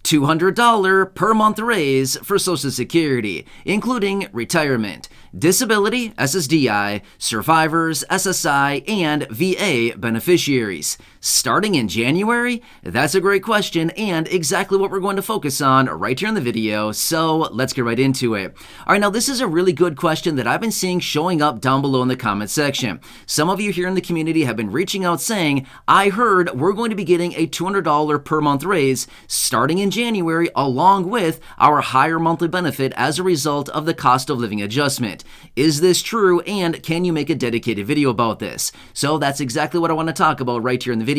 $200 per month raise for Social Security, including retirement, disability, SSDI, survivors, SSI, and VA beneficiaries. Starting in January? That's a great question and exactly what we're going to focus on right here in the video, so let's get right into it. All right, now this is a really good question that I've been seeing showing up down below in the comment section. Some of you here in the community have been reaching out saying, I heard we're going to be getting a $200 per month raise starting in January along with our higher monthly benefit as a result of the cost of living adjustment. Is this true, and can you make a dedicated video about this? So that's exactly what I want to talk about right here in the video.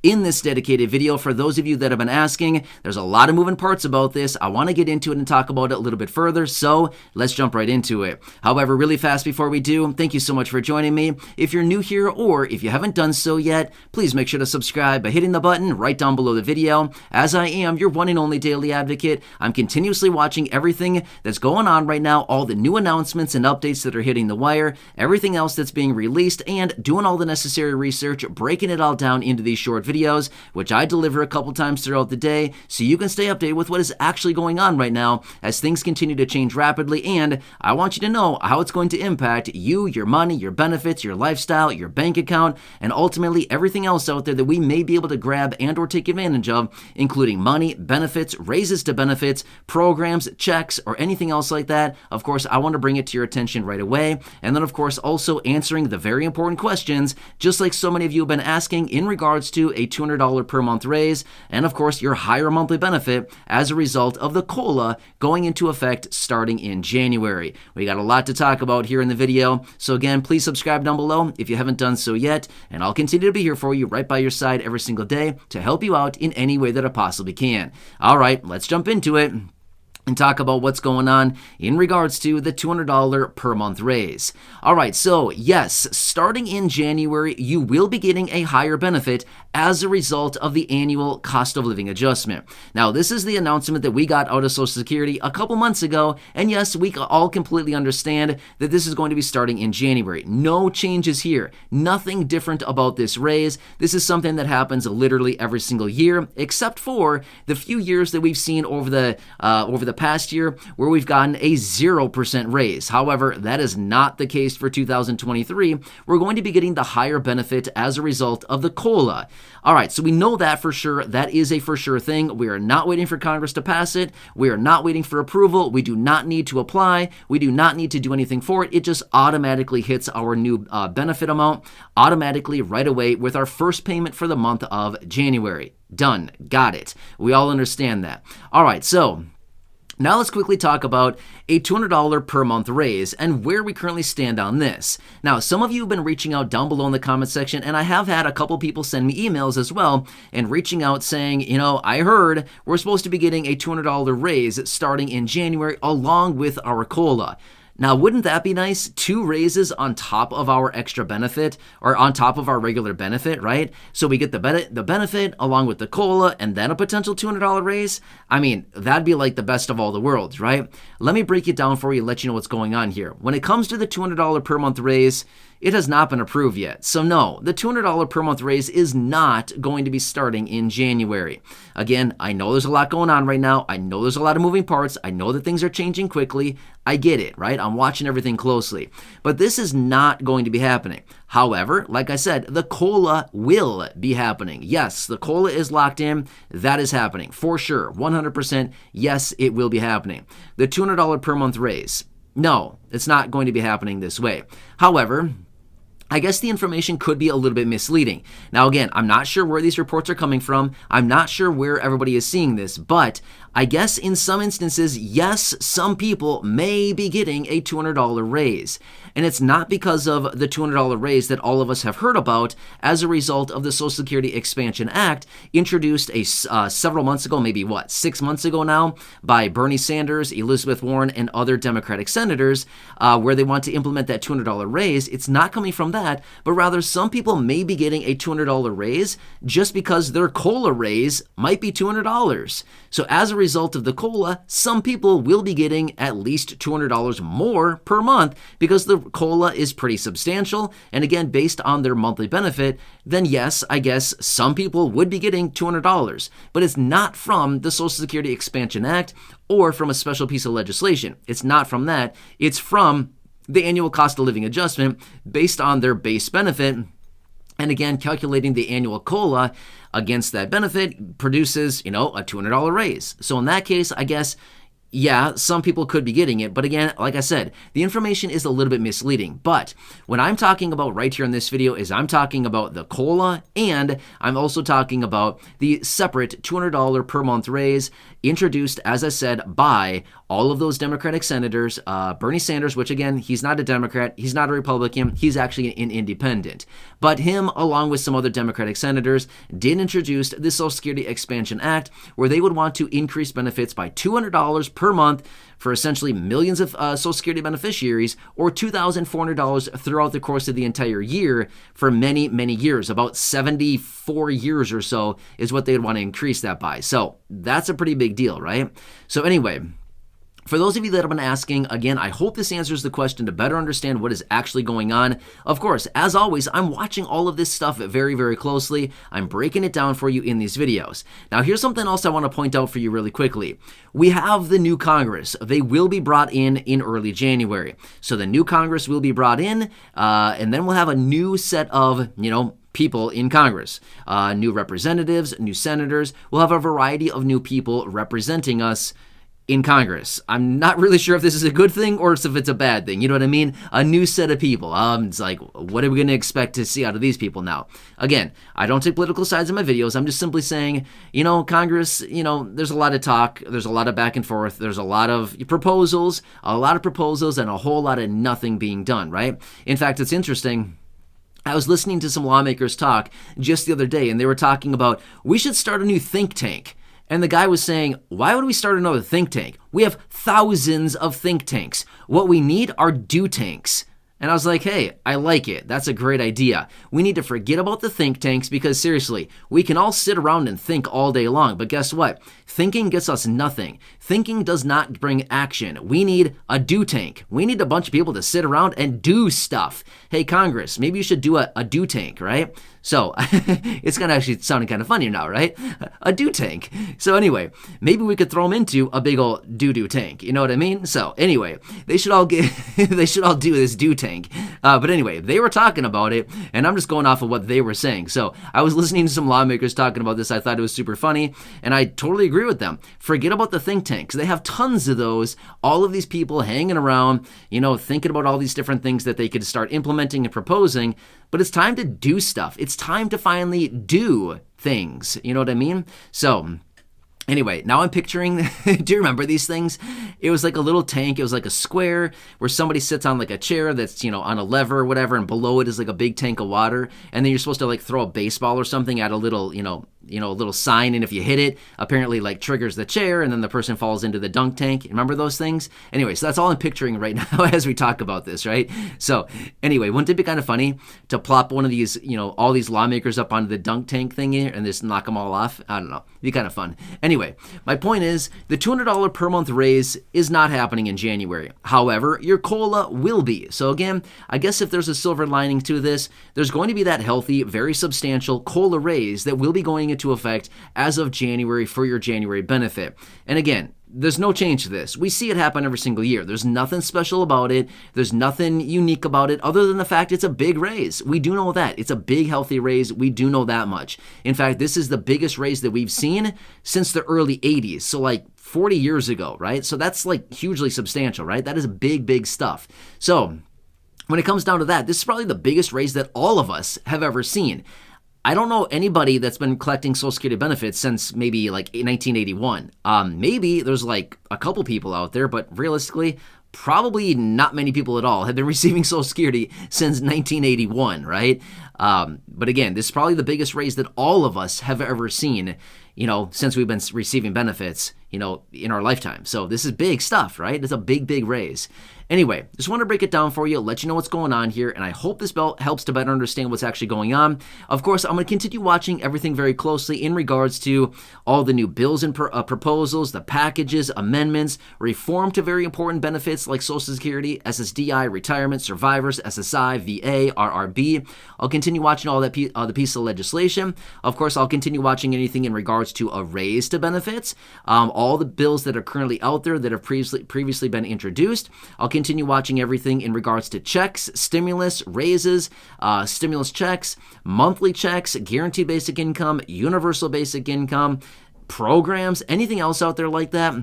In this dedicated video, for those of you that have been asking, there's a lot of moving parts about this. I want to get into it and talk about it a little bit further, so let's jump right into it. However, really fast before we do, thank you so much for joining me. If you're new here or if you haven't done so yet, please make sure to subscribe by hitting the button right down below the video. As I am your one and only daily advocate, I'm continuously watching everything that's going on right now, all the new announcements and updates that are hitting the wire, everything else that's being released, and doing all the necessary research, breaking it all down into these short videos, which I deliver a couple times throughout the day, so you can stay updated with what is actually going on right now as things continue to change rapidly, and I want you to know how it's going to impact you, your money, your benefits, your lifestyle, your bank account, and ultimately everything else out there that we may be able to grab and or take advantage of, including money, benefits, raises to benefits, programs, checks, or anything else like that. Of course, I want to bring it to your attention right away, and then of course also answering the very important questions, just like so many of you have been asking in regards to a $200 per month raise, and of course your higher monthly benefit as a result of the COLA going into effect starting in January. We got a lot to talk about here in the video, so again, please subscribe down below if you haven't done so yet, and I'll continue to be here for you right by your side every single day to help you out in any way that I possibly can. All right, let's jump into it and talk about what's going on in regards to the $200 per month raise. All right, so yes, starting in January, you will be getting a higher benefit as a result of the annual cost of living adjustment. Now, this is the announcement that we got out of Social Security a couple months ago, and yes, we all completely understand that this is going to be starting in January. No changes here, nothing different about this raise. This is something that happens literally every single year, except for the few years that we've seen over the past year where we've gotten a 0% raise. However, that is not the case for 2023. We're going to be getting the higher benefit as a result of the COLA. All right, so we know that for sure. That is a for sure thing. We are not waiting for Congress to pass it. We are not waiting for approval. We do not need to apply. We do not need to do anything for it. It just automatically hits our new benefit amount automatically right away with our first payment for the month of January. Done. Got it. We all understand that. All right, so now let's quickly talk about a $200 per month raise and where we currently stand on this. Now, some of you have been reaching out down below in the comment section, and I have had a couple people send me emails as well and reaching out saying, you know, I heard we're supposed to be getting a $200 raise starting in January along with our COLA. Now, wouldn't that be nice? 2 raises on top of our extra benefit or on top of our regular benefit, right? So we get the benefit along with the COLA and then a potential $200 raise. I mean, that'd be like the best of all the worlds, right? Let me break it down for you and let you know what's going on here. When it comes to the $200 per month raise, it has not been approved yet. So no, the $200 per month raise is not going to be starting in January. Again, I know there's a lot going on right now. I know there's a lot of moving parts. I know that things are changing quickly. I get it, right? I'm watching everything closely. But this is not going to be happening. However, like I said, the COLA will be happening. Yes, the COLA is locked in. That is happening for sure. 100%. Yes, it will be happening. The $200 per month raise. No, it's not going to be happening this way. However, I guess the information could be a little bit misleading. Now, again, I'm not sure where these reports are coming from. I'm not sure where everybody is seeing this, but I guess in some instances, yes, some people may be getting a $200 raise. And it's not because of the $200 raise that all of us have heard about as a result of the Social Security Expansion Act introduced several months ago, maybe 6 months ago now, by Bernie Sanders, Elizabeth Warren, and other Democratic senators, where they want to implement that $200 raise. It's not coming from that, but rather some people may be getting a $200 raise just because their COLA raise might be $200. So as a result of the COLA, some people will be getting at least $200 more per month because the COLA is pretty substantial. And again, based on their monthly benefit, then yes, I guess some people would be getting $200, but it's not from the Social Security Expansion Act or from a special piece of legislation. It's not from that. It's from the annual cost of living adjustment based on their base benefit. And again, calculating the annual COLA against that benefit produces, a $200 raise. So in that case, I guess, yeah, some people could be getting it. But again, like I said, the information is a little bit misleading. But what I'm talking about right here in this video is I'm talking about the COLA, and I'm also talking about the separate $200 per month raise introduced, as I said, by all of those Democratic senators. Bernie Sanders, which again, he's not a Democrat, he's not a Republican, he's actually an independent. But him, along with some other Democratic senators, did introduce the Social Security Expansion Act, where they would want to increase benefits by $200 per month for essentially millions of Social Security beneficiaries, or $2,400 throughout the course of the entire year for many, many years. About 74 years or so is what they would want to increase that by. So that's a pretty big deal, right? So anyway, for those of you that have been asking, again, I hope this answers the question to better understand what is actually going on. Of course, as always, I'm watching all of this stuff very, very closely. I'm breaking it down for you in these videos. Now, here's something else I want to point out for you really quickly. We have the new Congress. They will be brought in early January. So the new Congress will be brought in, and then we'll have a new set of, people in Congress, new representatives, new senators. We'll have a variety of new people representing us in Congress. I'm not really sure if this is a good thing or if it's a bad thing. You know what I mean? A new set of people. It's like, what are we going to expect to see out of these people now? Again, I don't take political sides in my videos. I'm just simply saying, Congress, there's a lot of talk. There's a lot of back and forth. There's a lot of proposals, and a whole lot of nothing being done, right? In fact, it's interesting. I was listening to some lawmakers talk just the other day, and they were talking about, we should start a new think tank. And the guy was saying, why would we start another think tank? We have thousands of think tanks. What we need are do tanks. And I was like, hey, I like it. That's a great idea. We need to forget about the think tanks because seriously, we can all sit around and think all day long. But guess what? Thinking gets us nothing. Thinking does not bring action. We need a do tank. We need a bunch of people to sit around and do stuff. Hey, Congress, maybe you should do a do tank, right? So it's kind of actually sounding kind of funny now, right? A do tank. So anyway, maybe we could throw them into a big old doo-doo tank. You know what I mean? So anyway, they should all do this do tank. But anyway, they were talking about it, and I'm just going off of what they were saying. So I was listening to some lawmakers talking about this. I thought it was super funny, and I totally agree with them. Forget about the think tanks. They have tons of those. All of these people hanging around, thinking about all these different things that they could start implementing and proposing. But it's time to do stuff. It's time to finally do things. You know what I mean? So anyway, now I'm picturing, do you remember these things? It was like a little tank. It was like a square where somebody sits on like a chair that's, on a lever or whatever, and below it is like a big tank of water. And then you're supposed to like throw a baseball or something at a little, a little sign, and if you hit it, apparently like triggers the chair, and then the person falls into the dunk tank. Remember those things? Anyway, so that's all I'm picturing right now as we talk about this, right? So anyway, wouldn't it be kind of funny to plop one of these, all these lawmakers up onto the dunk tank thing here and just knock them all off? I don't know. It'd be kind of fun. Anyway, my point is the $200 per month raise is not happening in January. However, your COLA will be. So again, I guess if there's a silver lining to this, there's going to be that healthy, very substantial COLA raise that will be going into effect as of January for your January benefit. And again, there's no change to this. We see it happen every single year. There's nothing special about it. There's nothing unique about it other than the fact it's a big raise. We do know that. It's a big, healthy raise. We do know that much. In fact, this is the biggest raise that we've seen since the early 80s. So like 40 years ago, right? So that's like hugely substantial, right? That is big, big stuff. So when it comes down to that, this is probably the biggest raise that all of us have ever seen. I don't know anybody that's been collecting Social Security benefits since maybe like 1981. Maybe there's like a couple people out there, but realistically, probably not many people at all have been receiving Social Security since 1981, right? But again, this is probably the biggest raise that all of us have ever seen, since we've been receiving benefits, in our lifetime. So this is big stuff, right? It's a big, big raise. Anyway, just want to break it down for you, let you know what's going on here, and I hope this helps to better understand what's actually going on. Of course, I'm going to continue watching everything very closely in regards to all the new bills and proposals, the packages, amendments, reform to very important benefits like Social Security, SSDI, retirement, survivors, SSI, VA, RRB. I'll continue watching all that the piece of legislation. Of course, I'll continue watching anything in regards to a raise to benefits, all the bills that are currently out there that have previously been introduced. I'll continue watching everything in regards to checks, stimulus, raises, stimulus checks, monthly checks, guaranteed basic income, universal basic income, programs, anything else out there like that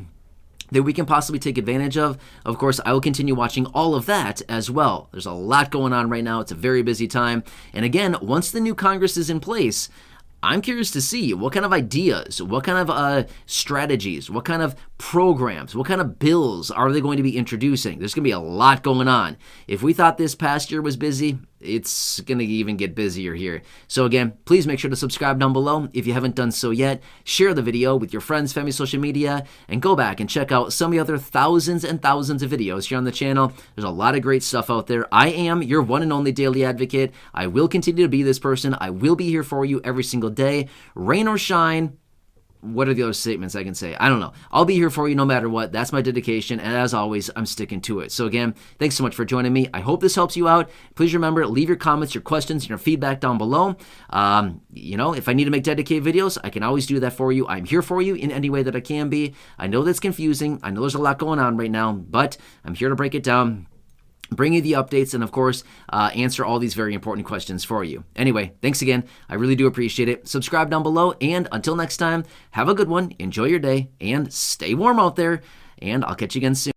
we can possibly take advantage of. Of course, I will continue watching all of that as well. There's a lot going on right now. It's a very busy time. And again, once the new Congress is in place, I'm curious to see what kind of ideas, what kind of strategies, what kind of programs, what kind of bills are they going to be introducing. There's going to be a lot going on. If we thought this past year was busy, it's going to even get busier here. So again, please make sure to subscribe down below if you haven't done so yet. Share the video with your friends, family, social media, and go back and check out some of the other thousands and thousands of videos here on the channel. There's a lot of great stuff out there. I am your one and only daily advocate. I will continue to be this person. I will be here for you every single day, rain or shine. What are the other statements I can say? I don't know. I'll be here for you no matter what. That's my dedication, and as always, I'm sticking to it. So again, thanks so much for joining me. I hope this helps you out. Please remember, leave your comments, your questions, and your feedback down below. If I need to make dedicated videos, I can always do that for you. I'm here for you in any way that I can be. I know that's confusing. I know there's a lot going on right now, but I'm here to break it down, bring you the updates, and of course, answer all these very important questions for you. Anyway, thanks again. I really do appreciate it. Subscribe down below, and until next time, have a good one, enjoy your day, and stay warm out there, and I'll catch you again soon.